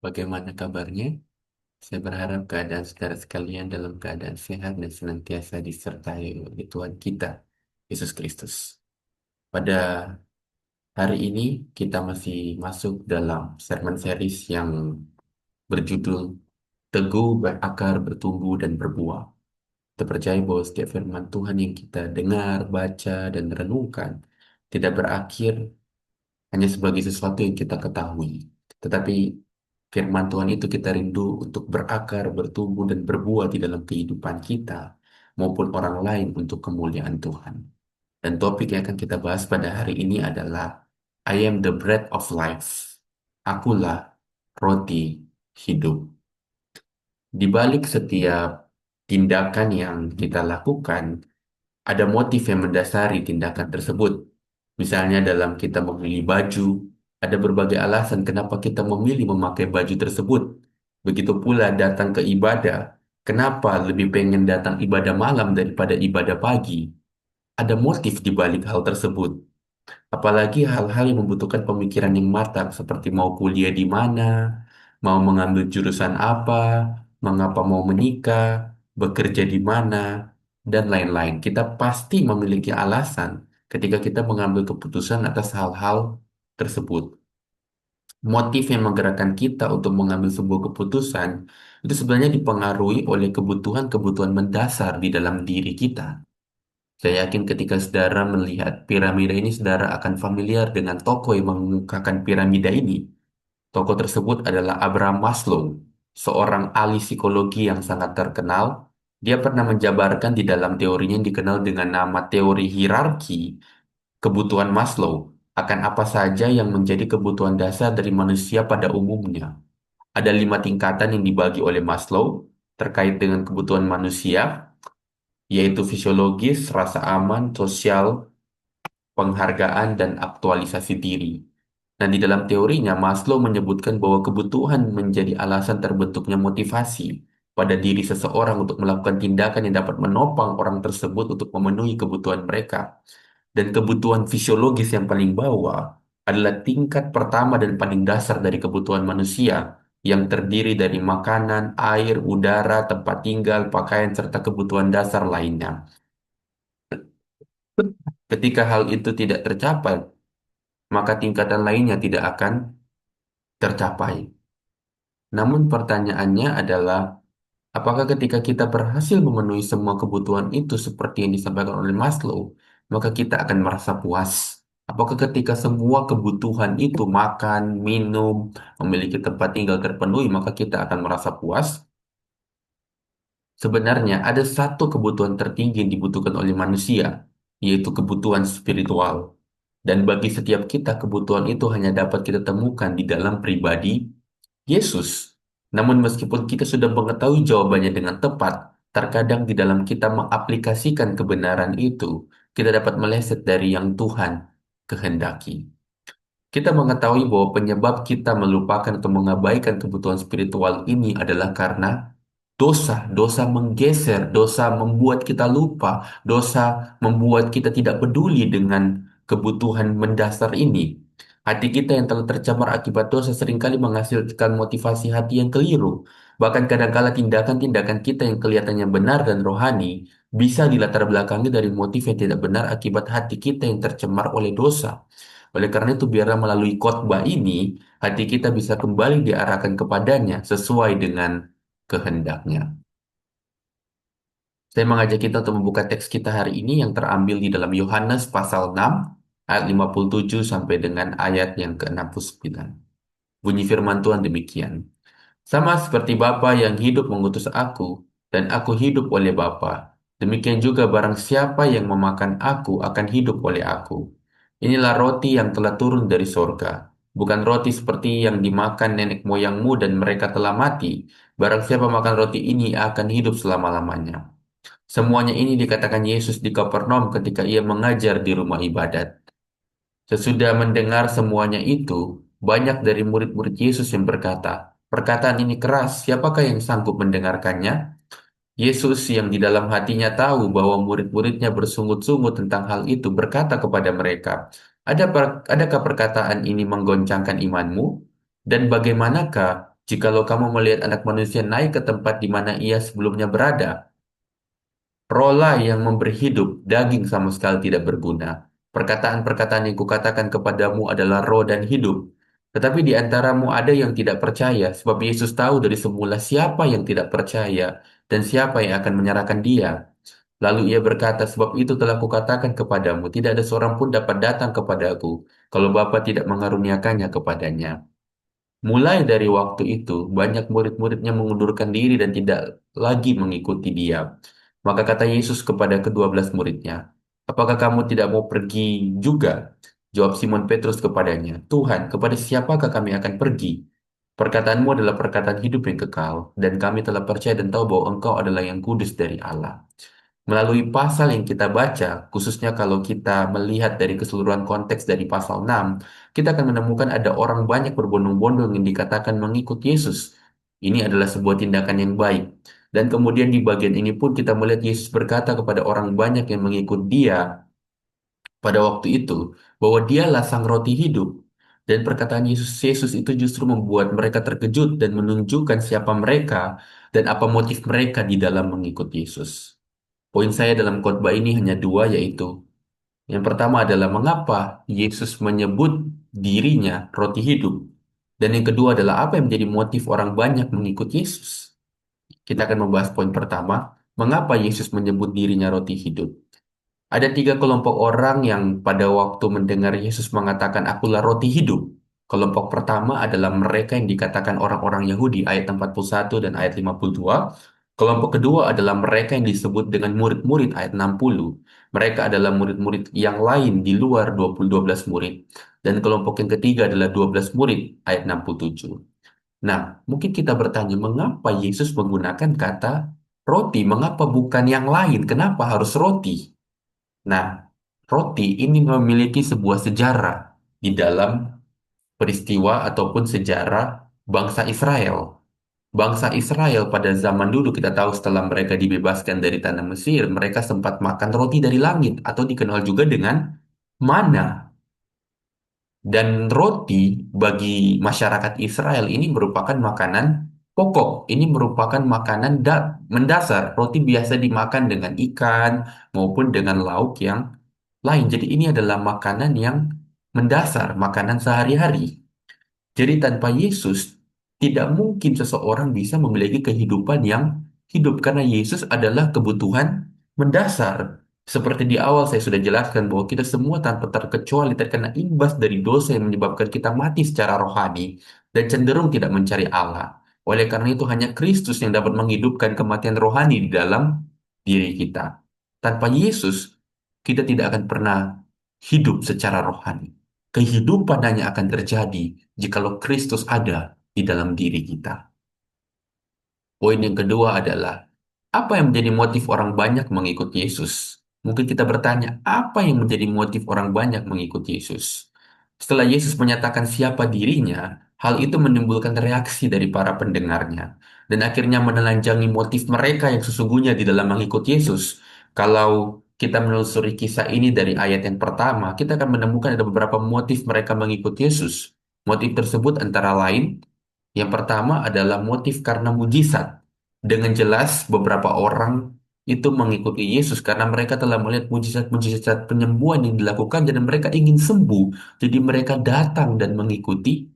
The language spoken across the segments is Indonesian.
Bagaimana kabarnya? Saya berharap keadaan saudara sekalian dalam keadaan sehat dan senantiasa disertai oleh Tuhan kita, Yesus Kristus. Pada hari ini kita masih masuk dalam sermon series yang berjudul Teguh Berakar Bertumbuh dan Berbuah. Kita percaya bahwa setiap firman Tuhan yang kita dengar, baca, dan renungkan tidak berakhir hanya sebagai sesuatu yang kita ketahui. Tetapi firman Tuhan itu kita rindu untuk berakar, bertumbuh, dan berbuah di dalam kehidupan kita maupun orang lain untuk kemuliaan Tuhan. Dan topik yang akan kita bahas pada hari ini adalah I am the bread of life. Akulah roti hidup. Di balik setiap tindakan yang kita lakukan, ada motif yang mendasari tindakan tersebut. Misalnya dalam kita memilih baju, ada berbagai alasan kenapa kita memilih memakai baju tersebut. Begitu pula datang ke ibadah, kenapa lebih pengen datang ibadah malam daripada ibadah pagi. Ada motif di balik hal tersebut. Apalagi hal-hal yang membutuhkan pemikiran yang matang, seperti mau kuliah di mana, mau mengambil jurusan apa, mengapa mau menikah, bekerja di mana, dan lain-lain. Kita pasti memiliki alasan ketika kita mengambil keputusan atas hal-hal tersebut. Motif yang menggerakkan kita untuk mengambil sebuah keputusan itu sebenarnya dipengaruhi oleh kebutuhan-kebutuhan mendasar di dalam diri kita. Saya yakin ketika saudara melihat piramida ini, saudara akan familiar dengan tokoh yang mengemukakan piramida ini. Tokoh tersebut adalah Abraham Maslow, seorang ahli psikologi yang sangat terkenal. Dia pernah menjabarkan di dalam teorinya yang dikenal dengan nama teori hierarki kebutuhan Maslow akan apa saja yang menjadi kebutuhan dasar dari manusia pada umumnya. Ada 5 tingkatan yang dibagi oleh Maslow terkait dengan kebutuhan manusia, yaitu fisiologis, rasa aman, sosial, penghargaan, dan aktualisasi diri. Dan di dalam teorinya, Maslow menyebutkan bahwa kebutuhan menjadi alasan terbentuknya motivasi pada diri seseorang untuk melakukan tindakan yang dapat menopang orang tersebut untuk memenuhi kebutuhan mereka. Dan kebutuhan fisiologis yang paling bawah adalah tingkat pertama dan paling dasar dari kebutuhan manusia, yang terdiri dari makanan, air, udara, tempat tinggal, pakaian, serta kebutuhan dasar lainnya. Ketika hal itu tidak tercapai, maka tingkatan lainnya tidak akan tercapai. Namun pertanyaannya adalah, apakah ketika kita berhasil memenuhi semua kebutuhan itu seperti yang disampaikan oleh Maslow, maka kita akan merasa puas? Apakah ketika semua kebutuhan itu, makan, minum, memiliki tempat tinggal terpenuhi, maka kita akan merasa puas? Sebenarnya ada satu kebutuhan tertinggi yang dibutuhkan oleh manusia, yaitu kebutuhan spiritual. Dan bagi setiap kita, kebutuhan itu hanya dapat kita temukan di dalam pribadi Yesus. Namun meskipun kita sudah mengetahui jawabannya dengan tepat, terkadang di dalam kita mengaplikasikan kebenaran itu, kita dapat meleset dari yang Tuhan kehendaki. Kita mengetahui bahwa penyebab kita melupakan atau mengabaikan kebutuhan spiritual ini adalah karena dosa. Dosa menggeser, dosa membuat kita lupa, dosa membuat kita tidak peduli dengan kebutuhan mendasar ini. Hati kita yang telah tercemar akibat dosa seringkali menghasilkan motivasi hati yang keliru. Bahkan kadangkala tindakan-tindakan kita yang kelihatannya benar dan rohani bisa dilatar belakangi dari motif yang tidak benar akibat hati kita yang tercemar oleh dosa. Oleh karena itu, biarlah melalui khotbah ini, hati kita bisa kembali diarahkan kepadanya sesuai dengan kehendaknya. Saya mengajak kita untuk membuka teks kita hari ini yang terambil di dalam Yohanes pasal 6 ayat 57 sampai dengan ayat yang ke-69. Bunyi firman Tuhan demikian. Sama seperti Bapa yang hidup mengutus aku, dan aku hidup oleh Bapa. Demikian juga barang siapa yang memakan aku akan hidup oleh aku. Inilah roti yang telah turun dari sorga. Bukan roti seperti yang dimakan nenek moyangmu dan mereka telah mati. Barang siapa makan roti ini akan hidup selama-lamanya. Semuanya ini dikatakan Yesus di Kapernaum ketika ia mengajar di rumah ibadat. Sesudah mendengar semuanya itu, banyak dari murid-murid Yesus yang berkata, "Perkataan ini keras, siapakah yang sanggup mendengarkannya?" Yesus yang di dalam hatinya tahu bahwa murid-muridnya bersungut-sungut tentang hal itu berkata kepada mereka, Adakah perkataan ini menggoncangkan imanmu? Dan bagaimanakah Jikalau kamu melihat anak manusia naik ke tempat di mana ia sebelumnya berada, rohlah yang memberi hidup, daging sama sekali tidak berguna. Perkataan-perkataan yang kukatakan kepadamu adalah roh dan hidup. Tetapi di antaramu ada yang tidak percaya, sebab Yesus tahu dari semula siapa yang tidak percaya dan siapa yang akan menyerahkan dia. Lalu ia berkata, sebab itu telah kukatakan kepadamu, tidak ada seorang pun dapat datang kepadaku, kalau Bapa tidak mengaruniakannya kepadanya. Mulai dari waktu itu, banyak murid-muridnya mengundurkan diri dan tidak lagi mengikuti dia. Maka kata Yesus kepada kedua belas muridnya, apakah kamu tidak mau pergi juga? Jawab Simon Petrus kepadanya, Tuhan, kepada siapakah kami akan pergi? Perkataanmu adalah perkataan hidup yang kekal, dan kami telah percaya dan tahu bahwa Engkau adalah yang kudus dari Allah. Melalui pasal yang kita baca, khususnya kalau kita melihat dari keseluruhan konteks dari pasal 6, kita akan menemukan ada orang banyak berbondong-bondong yang dikatakan mengikut Yesus. Ini adalah sebuah tindakan yang baik. Dan kemudian di bagian ini pun kita melihat Yesus berkata kepada orang banyak yang mengikut dia pada waktu itu, bahwa dialah sang roti hidup. Dan perkataan Yesus Yesus itu justru membuat mereka terkejut dan menunjukkan siapa mereka dan apa motif mereka di dalam mengikut Yesus. Poin saya dalam khotbah ini hanya dua, yaitu yang pertama adalah mengapa Yesus menyebut dirinya roti hidup. Dan yang kedua adalah apa yang menjadi motif orang banyak mengikut Yesus. Kita akan membahas poin pertama, mengapa Yesus menyebut dirinya roti hidup. Ada tiga kelompok orang yang pada waktu mendengar Yesus mengatakan akulah roti hidup. Kelompok pertama adalah mereka yang dikatakan orang-orang Yahudi ayat 41 dan ayat 52. Kelompok kedua adalah mereka yang disebut dengan murid-murid ayat 60. Mereka adalah murid-murid yang lain di luar 12 murid. Dan kelompok yang ketiga adalah 12 murid ayat 67. Nah, mungkin kita bertanya mengapa Yesus menggunakan kata roti? Mengapa bukan yang lain? Kenapa harus roti? Nah, roti ini memiliki sebuah sejarah di dalam peristiwa ataupun sejarah bangsa Israel. Bangsa Israel pada zaman dulu kita tahu setelah mereka dibebaskan dari tanah Mesir, mereka sempat makan roti dari langit atau dikenal juga dengan mana. Dan roti bagi masyarakat Israel ini merupakan makanan pokok. Ini merupakan makanan mendasar. Roti biasa dimakan dengan ikan maupun dengan lauk yang lain. Jadi ini adalah makanan yang mendasar, makanan sehari-hari. Jadi tanpa Yesus, tidak mungkin seseorang bisa memiliki kehidupan yang hidup karena Yesus adalah kebutuhan mendasar. Seperti di awal saya sudah jelaskan bahwa kita semua tanpa terkecuali terkena imbas dari dosa yang menyebabkan kita mati secara rohani dan cenderung tidak mencari Allah. Oleh karena itu hanya Kristus yang dapat menghidupkan kematian rohani di dalam diri kita. Tanpa Yesus, kita tidak akan pernah hidup secara rohani. Kehidupan hanya akan terjadi jikalau Kristus ada di dalam diri kita. Poin yang kedua adalah, apa yang menjadi motif orang banyak mengikut Yesus? Mungkin kita bertanya, apa yang menjadi motif orang banyak mengikut Yesus? Setelah Yesus menyatakan siapa dirinya, hal itu menimbulkan reaksi dari para pendengarnya. Dan akhirnya menelanjangi motif mereka yang sesungguhnya di dalam mengikut Yesus. Kalau kita menelusuri kisah ini dari ayat yang pertama, kita akan menemukan ada beberapa motif mereka mengikut Yesus. Motif tersebut antara lain yang pertama adalah motif karena mujizat. Dengan jelas beberapa orang itu mengikuti Yesus karena mereka telah melihat mujizat-mujizat penyembuhan yang dilakukan dan mereka ingin sembuh. Jadi mereka datang dan mengikuti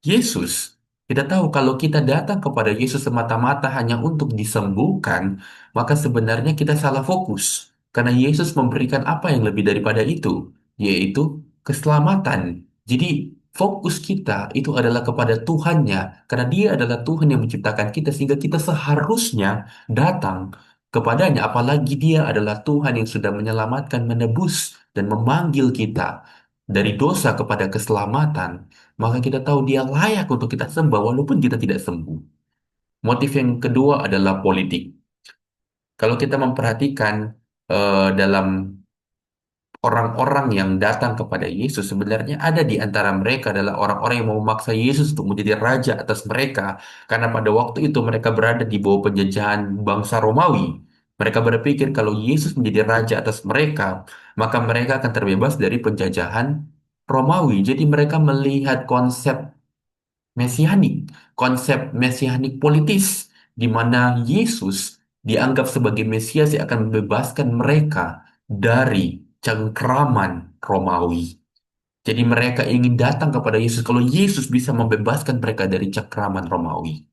Yesus. Kita tahu kalau kita datang kepada Yesus semata-mata hanya untuk disembuhkan, maka sebenarnya kita salah fokus. Karena Yesus memberikan apa yang lebih daripada itu, yaitu keselamatan. Jadi fokus kita itu adalah kepada Tuhannya, karena Dia adalah Tuhan yang menciptakan kita, sehingga kita seharusnya datang kepadanya. Apalagi Dia adalah Tuhan yang sudah menyelamatkan, menebus, dan memanggil kita dari dosa kepada keselamatan. Maka kita tahu Dia layak untuk kita sembah, walaupun kita tidak sembuh. Motif yang kedua adalah politik. Kalau kita memperhatikan dalam orang-orang yang datang kepada Yesus sebenarnya ada di antara mereka adalah orang-orang yang mau memaksa Yesus untuk menjadi raja atas mereka karena pada waktu itu mereka berada di bawah penjajahan bangsa Romawi. Mereka berpikir kalau Yesus menjadi raja atas mereka, maka mereka akan terbebas dari penjajahan Romawi. Jadi mereka melihat konsep mesianik, konsep mesianik politis, di mana Yesus dianggap sebagai Mesias yang akan membebaskan mereka dari cengkraman Romawi. Jadi mereka ingin datang kepada Yesus kalau Yesus bisa membebaskan mereka dari cengkraman Romawi.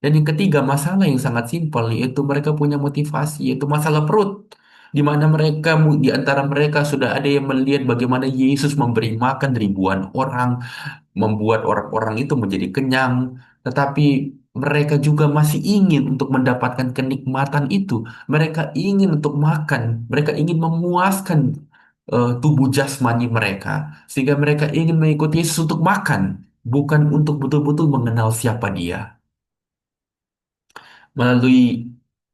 Dan yang ketiga, masalah yang sangat simpel, yaitu mereka punya motivasi, yaitu masalah perut. Di mana mereka, di antara mereka sudah ada yang melihat bagaimana Yesus memberi makan ribuan orang, membuat orang-orang itu menjadi kenyang, tetapi mereka juga masih ingin untuk mendapatkan kenikmatan itu. Mereka ingin untuk makan, mereka ingin memuaskan tubuh jasmani mereka, sehingga mereka ingin mengikuti Yesus untuk makan, bukan untuk betul-betul mengenal siapa Dia. Melalui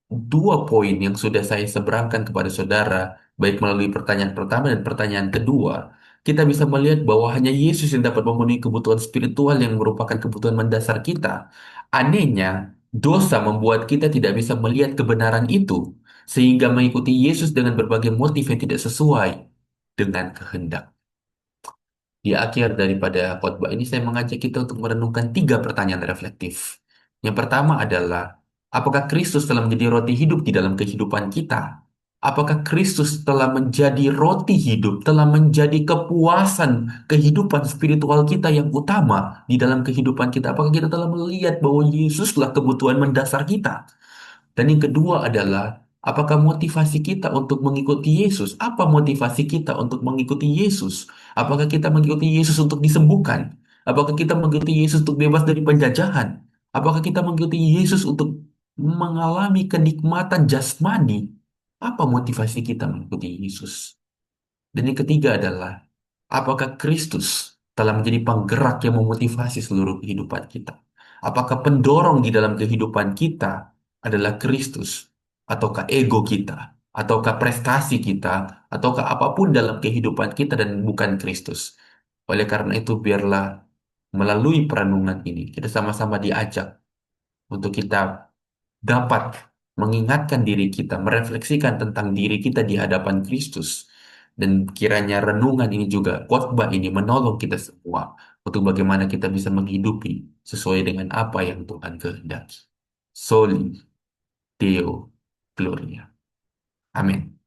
dua poin yang sudah saya seberangkan kepada saudara, baik melalui pertanyaan pertama dan pertanyaan kedua, kita bisa melihat bahwa hanya Yesus yang dapat memenuhi kebutuhan spiritual yang merupakan kebutuhan mendasar kita. Anehnya, dosa membuat kita tidak bisa melihat kebenaran itu, sehingga mengikuti Yesus dengan berbagai motif yang tidak sesuai dengan kehendak. Di akhir daripada khotbah ini, saya mengajak kita untuk merenungkan tiga pertanyaan reflektif. Yang pertama adalah, apakah Kristus telah menjadi roti hidup di dalam kehidupan kita? Apakah Kristus telah menjadi roti hidup, telah menjadi kepuasan kehidupan spiritual kita yang utama di dalam kehidupan kita? Apakah kita telah melihat bahwa Yesuslah kebutuhan mendasar kita? Dan yang kedua adalah, apakah motivasi kita untuk mengikuti Yesus? Apa motivasi kita untuk mengikuti Yesus? Apakah kita mengikuti Yesus untuk disembuhkan? Apakah kita mengikuti Yesus untuk bebas dari penjajahan? Apakah kita mengikuti Yesus untuk mengalami kenikmatan jasmani? Apa motivasi kita mengikuti Yesus? Dan yang ketiga adalah, apakah Kristus telah menjadi penggerak yang memotivasi seluruh kehidupan kita? Apakah pendorong di dalam kehidupan kita adalah Kristus, ataukah ego kita, ataukah prestasi kita, ataukah apapun dalam kehidupan kita dan bukan Kristus? Oleh karena itu, biarlah melalui perenungan ini, kita sama-sama diajak untuk kita dapat mengingatkan diri kita, merefleksikan tentang diri kita di hadapan Kristus. Dan kiranya renungan ini juga, khotbah ini menolong kita semua untuk bagaimana kita bisa menghidupi sesuai dengan apa yang Tuhan kehendaki. Soli Deo Gloria. Amin.